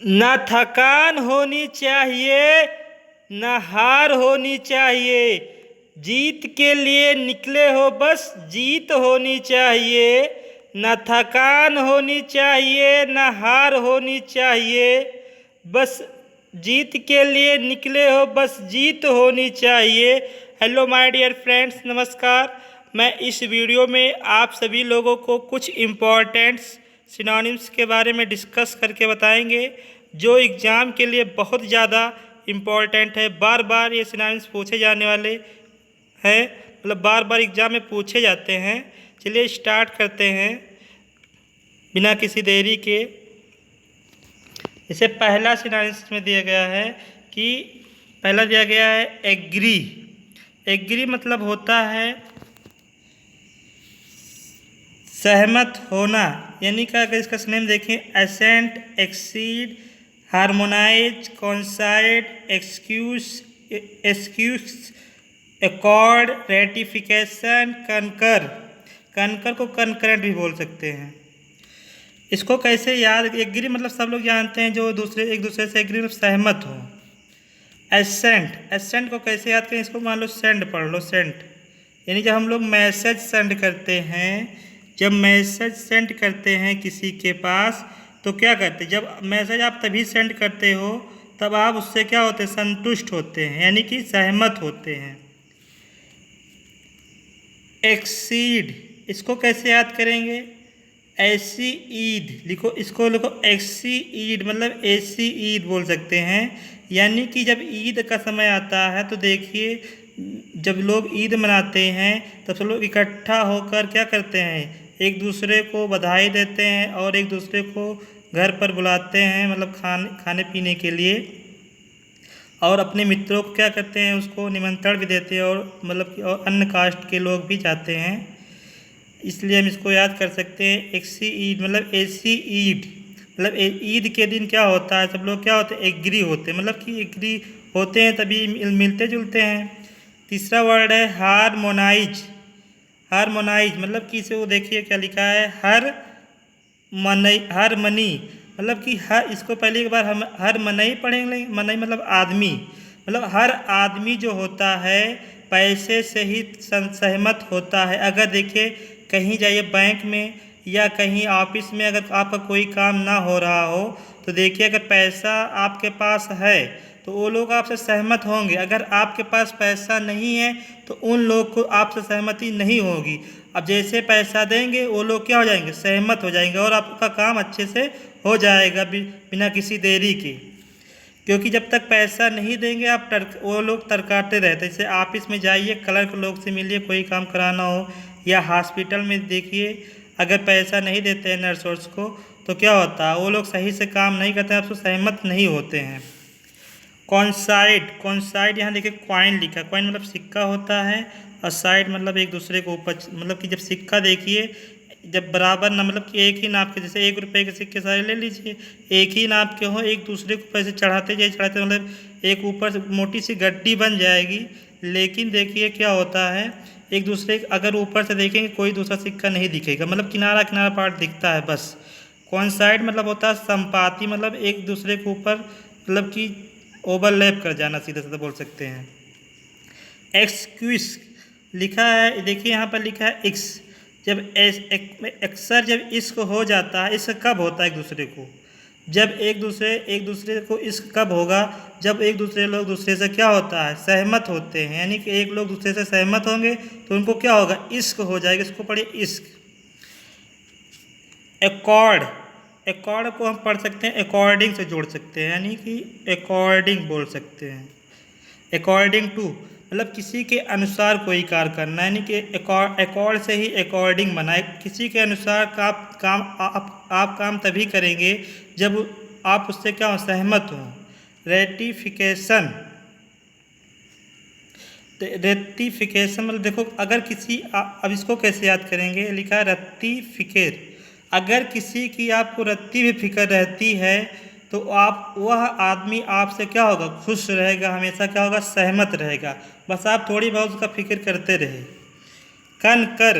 न थकान होनी चाहिए न हार होनी चाहिए। जीत के लिए निकले हो बस जीत होनी चाहिए। न थकान होनी चाहिए न हार होनी चाहिए। बस जीत के लिए निकले हो बस जीत होनी चाहिए। हेलो माय डियर फ्रेंड्स, नमस्कार। मैं इस वीडियो में आप सभी लोगों को कुछ इम्पॉर्टेंट्स सिनोनिम्स के बारे में डिस्कस करके बताएंगे जो एग्ज़ाम के लिए बहुत ज़्यादा इम्पॉर्टेंट है। बार बार ये सिनोनिम्स पूछे जाने वाले हैं, मतलब बार बार एग्ज़ाम में पूछे जाते हैं। चलिए स्टार्ट करते हैं बिना किसी देरी के। इसे पहला सिनोनिम्स में दिया गया है कि पहला दिया गया है एग्री। एग्री मतलब होता है सहमत होना, यानी कि अगर इसका सिनोनिम देखें assent, exceed, harmonize, coincide, excuse, accord, ratification, concur. Concur को कनकरेंट भी बोल सकते हैं। इसको कैसे याद, एग्री मतलब सब लोग जानते हैं जो एक दूसरे से एग्री मतलब सहमत हो। एसेंट, एसेंट को कैसे याद करें, इसको मान लो सेंड पढ़ लो। सेंड यानी जब हम लोग मैसेज सेंड करते हैं, जब मैसेज सेंड करते हैं किसी के पास तो क्या करते हैं, जब मैसेज आप तभी सेंड करते हो तब आप उससे क्या होते हैं, संतुष्ट होते हैं, यानी कि सहमत होते हैं। एक्सीड, इसको कैसे याद करेंगे, ऐसी ईद लिखो, इसको लिखो ऐसी ईद, मतलब ऐसी ईद बोल सकते हैं। यानी कि जब ईद का समय आता है तो देखिए जब लोग ईद मनाते हैं तब सब लोग इकट्ठा होकर क्या करते हैं, एक दूसरे को बधाई देते हैं और एक दूसरे को घर पर बुलाते हैं, मतलब खाने पीने के लिए, और अपने मित्रों को क्या करते हैं, उसको निमंत्रण भी देते हैं, और मतलब कि और अन्य कास्ट के लोग भी जाते हैं। इसलिए हम इसको याद कर सकते हैं एक्सी ईद, मतलब ऐसी ईद, मतलब ईद के दिन क्या होता है, सब लोग क्या होते हैं, एग्री होते हैं, मतलब कि एग्री होते हैं तभी मिलते जुलते हैं। तीसरा वर्ड है हारमोनाइज। हारमोनाइज मतलब कि इसे वो देखिए क्या लिखा है, हर मनी, मतलब कि हर, इसको पहले एक बार हम हर मनई पढ़ेंगे। मनई मतलब आदमी, मतलब हर आदमी जो होता है पैसे से ही सहमत होता है। अगर देखिए कहीं जाइए बैंक में या कहीं ऑफिस में, अगर आपका कोई काम ना हो रहा हो तो देखिए अगर पैसा आपके पास है तो वो लोग आपसे सहमत होंगे। अगर आपके पास पैसा नहीं है तो उन लोग को आपसे सहमति नहीं होगी। अब जैसे पैसा देंगे वो लोग क्या हो जाएंगे, सहमत हो जाएंगे, और आपका काम अच्छे से हो जाएगा बिना किसी देरी के। क्योंकि जब तक पैसा नहीं देंगे आप वो लोग तरकाते रहते हैं। जैसे ऑफिस में जाइए, क्लर्क लोग से मिलिए, कोई काम कराना हो, या हॉस्पिटल में देखिए अगर पैसा नहीं देते हैं नर्स को तो क्या होता है, वो लोग सही से काम नहीं करते हैं, आपसे सहमत नहीं होते हैं। कॉन्साइड, कॉन्साइड यहाँ देखिए क्वाइन लिखा, क्वाइन मतलब सिक्का होता है, और साइड मतलब एक दूसरे को ऊपर, मतलब कि जब सिक्का देखिए जब बराबर ना, मतलब कि एक ही नाप के, जैसे 1 रुपये के सिक्के सारे ले लीजिए, एक ही नाप के हो, एक दूसरे को पैसे चढ़ाते मतलब एक ऊपर से मोटी सी गड्डी बन जाएगी। लेकिन देखिए क्या होता है, एक दूसरे अगर ऊपर से देखेंगे कोई दूसरा सिक्का नहीं दिखेगा, मतलब किनारा किनारा पार्ट दिखता है बस। कॉन्साइड मतलब होता है संपाति, मतलब एक दूसरे के ऊपर, मतलब कि ओवरलैप कर जाना, सीधा सीधा बोल सकते हैं। एक्सक्यूज लिखा है, देखिए यहाँ पर लिखा है एक्स। जब अक्सर जब इश्क हो जाता है, इश्क कब होता है एक दूसरे को, जब एक दूसरे को इश्क कब होगा, जब एक दूसरे लोग दूसरे से क्या होता है, सहमत होते हैं। यानी कि एक लोग दूसरे से सहमत होंगे तो उनको क्या होगा, इश्क हो जाएगा। इसको पढ़िए इश्क। एकॉर्ड, एकॉर्ड को हम पढ़ सकते हैं अकॉर्डिंग से जोड़ सकते हैं, यानी कि अकॉर्डिंग बोल सकते हैं। अकॉर्डिंग टू मतलब किसी के अनुसार कोई कार्य करना, यानी कि अकॉर्ड से ही अकॉर्डिंग बनाए, किसी के अनुसार का आप काम तभी करेंगे जब आप उससे क्या हो, सहमत हो। रेटिफिकेशन, रेटिफिकेशन मतलब देखो अगर किसी अब इसको कैसे याद करेंगे, लिखा है रत्तीफिकेर। अगर किसी की आपको रत्ती भी फिक्र रहती है तो आप, वह आदमी आपसे क्या होगा, खुश रहेगा, हमेशा क्या होगा, सहमत रहेगा। बस आप थोड़ी बहुत उसका फिक्र करते रहे। कनकर,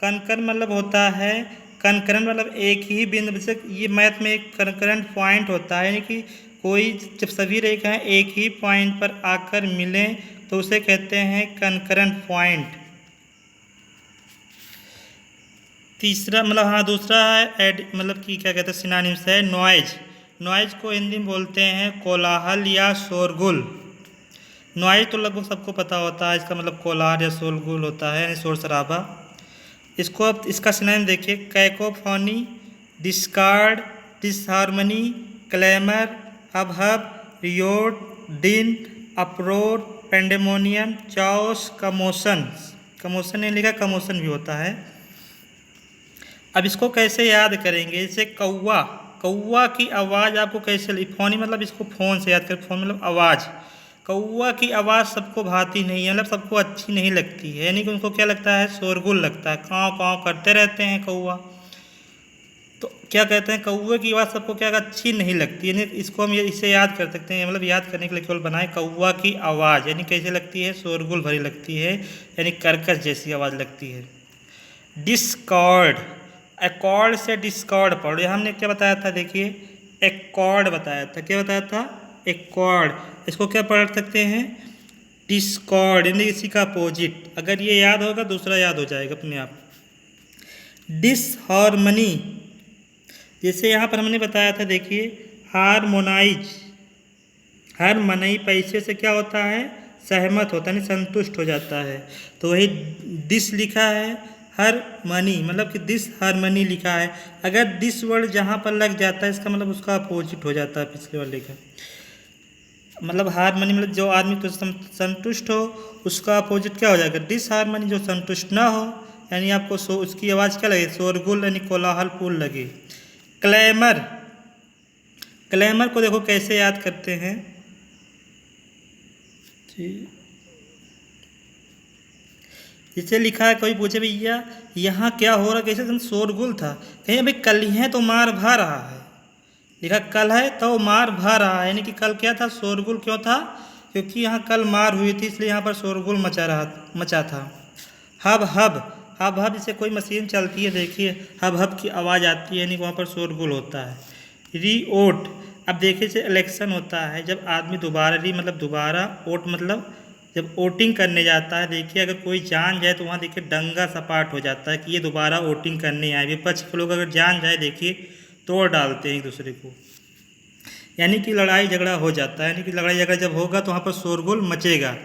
कनकर मतलब होता है कनकरेंट मतलब एक ही बिंदु से, ये मैथ में एक कनकरेंट पॉइंट होता है, यानी कि कोई जब सभी रेखाएं एक ही पॉइंट पर आकर मिलें तो उसे कहते हैं कनकरेंट पॉइंट। तीसरा मतलब हाँ दूसरा है मतलब कि क्या कहते हैं सिनोनिम्स है नॉइज। नॉइज को हिंदी में बोलते हैं कोलाहल या शोरगुल। नॉइज तो लगभग सबको पता होता है, इसका मतलब कोलाहल या शोरगुल होता है, यानी शोर शराबा। इसको अब इसका सिनोनिम देखिए, cacophony, Discord, disharmony, clamour, hub, Riot, दिन, अपरोर, पेंडेमोनियम, चाओस, कमोशन। कमोशन नहीं लिखा, कमोशन भी होता है। अब इसको कैसे याद करेंगे, जैसे कौवा, कौवा की आवाज़ आपको कैसे, फोनी मतलब इसको फ़ोन से याद करें, फ़ोन मतलब आवाज़। कौवा की आवाज़ सबको भाती नहीं है, मतलब सबको अच्छी नहीं लगती है, यानी कि उनको क्या लगता है, शोरगुल लगता है, काँव काँव करते रहते हैं कौवा। तो क्या कहते हैं, कौवे की आवाज़ सबको क्या अच्छी नहीं लगती, यानी इसको हम इसे याद कर सकते हैं, मतलब याद करने के लिए केवल बनाए कौवा की आवाज़, यानी कैसे लगती है, शोरगुल भरी लगती है, यानी कर्कश जैसी आवाज़ लगती है। डिस्कॉर्ड, एकॉर्ड से डिस्कॉर्ड पढ़ो, हमने क्या बताया था, देखिए एकॉर्ड बताया था, क्या बताया था, एकॉर्ड। इसको क्या पढ़ सकते हैं, डिस्कॉर्ड, यानी इसी का अपोजिट। अगर ये याद होगा दूसरा याद हो जाएगा अपने आप। डिसहार्मनी, जैसे यहाँ पर हमने बताया था, देखिए हारमोनाइज, हारमोनाई पैसे से क्या होता है, सहमत होता है, नहीं संतुष्ट हो जाता है, तो वही डिस लिखा है, हारमनी मतलब कि डिस हारमनी लिखा है। अगर डिस वर्ड जहाँ पर लग जाता है इसका मतलब उसका अपोजिट हो जाता है पिछले वाले का। मतलब हारमनी मतलब जो आदमी तो संतुष्ट हो उसका अपोजिट क्या हो जाएगा, डिस हारमनी, जो संतुष्ट ना हो, यानी आपको उसकी आवाज़ क्या लगे, शोरगुल यानी कोलाहलपूर्ण लगे। क्लैमर, क्लैमर को देखो कैसे याद करते हैं जी, इसे लिखा है, कोई पूछे भैया यहाँ क्या हो रहा, कैसे शोरगुल था, कहीं अभी कल ही है तो मार भा रहा है, लिखा कल है तो मार भा रहा है, यानी कि कल क्या था, शोरगुल क्यों था, क्योंकि यहाँ कल मार हुई थी इसलिए यहाँ पर शोरगुल मचा था। हब हब, हब हब जैसे कोई मशीन चलती है, देखिए हब हब की आवाज़ आती है, यानी वहाँ पर शोरगुल होता है। रीओट, अब देखिए जैसे इलेक्शन होता है, जब आदमी दोबारा मतलब दोबारा, वोट मतलब जब वोटिंग करने जाता है, देखिए अगर कोई जान जाए तो वहाँ देखिए दंगा सपाट हो जाता है कि ये दोबारा वोटिंग करने आए, विपक्ष के लोग अगर जान जाए देखिए तोड़ डालते हैं एक दूसरे को, यानी कि लड़ाई झगड़ा हो जाता है, यानी कि लड़ाई झगड़ा जब होगा तो वहाँ पर शोरगुल मचेगा।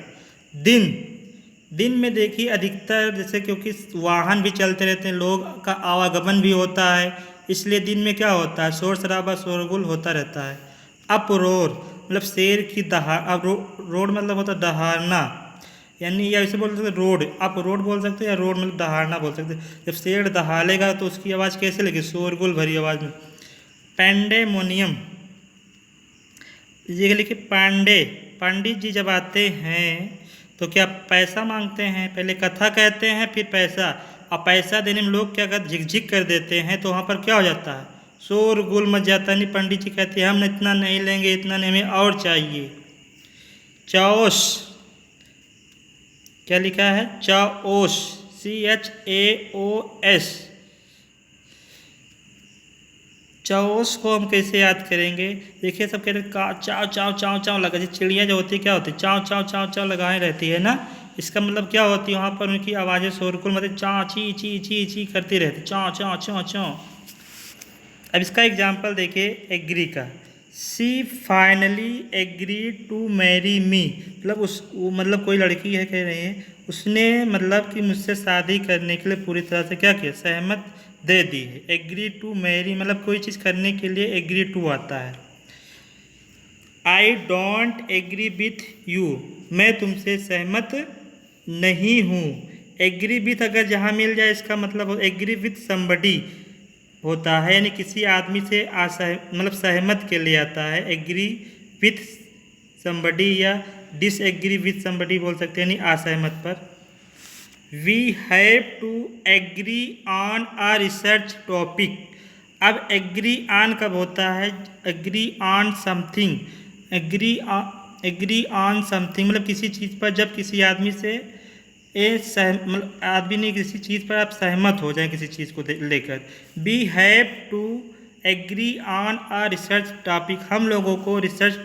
दिन, दिन में देखिए अधिकतर जैसे क्योंकि वाहन भी चलते रहते हैं, लोग का आवागमन भी होता है, इसलिए दिन में क्या होता है, शोर शराबा शोरगुल होता रहता है। अपरोर मतलब शेर की दहाड़, अब रोड मतलब होता है दहाड़ना, यानी या ऐसे बोल सकते रोड, आप रोड बोल सकते हैं या रोड मतलब दहाड़ना बोल सकते हैं। जब शेर दहाड़ेगा तो उसकी आवाज़ कैसे लगी, शोरगुल भरी आवाज़ में। पेंडेमोनियम, ये लिखिए पांडे, पंडित जी जब आते हैं तो क्या पैसा मांगते हैं, पहले कथा कहते हैं फिर पैसा, और पैसा देने में लोग क्या करते झिकझिक कर देते हैं, तो वहाँ पर क्या हो जाता है, शोरगुल मच जाता है। नहीं, पंडित जी कहते हैं हम इतना नहीं लेंगे, इतना नहीं, हमें और चाहिए। चाओस, क्या लिखा है, चाओस, CHAOS। चाओस को हम कैसे याद करेंगे, देखिए सब कहते हैं का चाव चाव चाव चाव लगा, जैसे चिड़िया जो होती है क्या होती है, चाव चाव चाव चाव लगाए रहती है ना, इसका मतलब क्या होती है, वहाँ पर उनकी आवाज़ें शोरगुल मतलब चाँ ची ची ची ची करती रहती, चाँ चाँ चाँ चाँ। अब इसका एग्जाम्पल देखिए एग्री का, she finally agree to marry me, मतलब मतलब कोई लड़की है कह रही है, उसने मतलब कि मुझसे शादी करने के लिए पूरी तरह से क्या किया, सहमत दे दी है। एग्री टू मैरी मतलब कोई चीज़ करने के लिए एग्री टू आता है। I don't agree with you, मैं तुमसे सहमत नहीं हूँ। एग्री विथ अगर जहाँ मिल जाए इसका मतलब एग्री विथ समबडी होता है, यानी किसी आदमी से मतलब सहमत के लिए आता है। एग्री विथ समबडी या डिसएग्री विथ समबडी बोल सकते हैं, यानी असहमत पर। We have to agree on a research topic, अब एग्री ऑन कब होता है, agree on something, agree on something मतलब किसी चीज़ पर जब किसी आदमी से मतलब आदमी नहीं, किसी चीज़ पर आप सहमत हो जाएं किसी चीज़ को लेकर। We have to agree on a research topic, हम लोगों को रिसर्च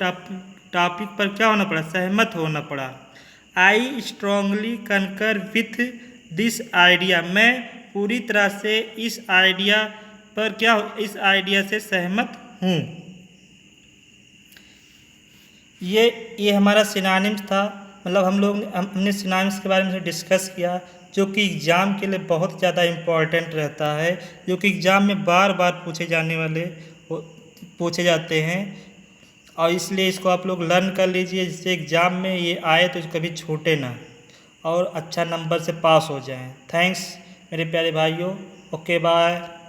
टॉपिक पर क्या होना पड़ा, सहमत होना पड़ा। आई स्ट्रांगली कंकर विथ दिस आइडिया, मैं पूरी तरह से इस आइडिया पर इस आइडिया से सहमत हूँ। ये हमारा सिनोनिम्स था, मतलब हमने सिनोनिम्स के बारे में डिस्कस किया, जो कि एग्ज़ाम के लिए बहुत ज़्यादा इम्पॉर्टेंट रहता है, जो कि एग्ज़ाम में बार बार पूछे जाते हैं, और इसलिए इसको आप लोग लर्न कर लीजिए, जिससे एग्ज़ाम में ये आए तो कभी छूटे ना और अच्छा नंबर से पास हो जाएं। थैंक्स मेरे प्यारे भाइयों, ओके बाय।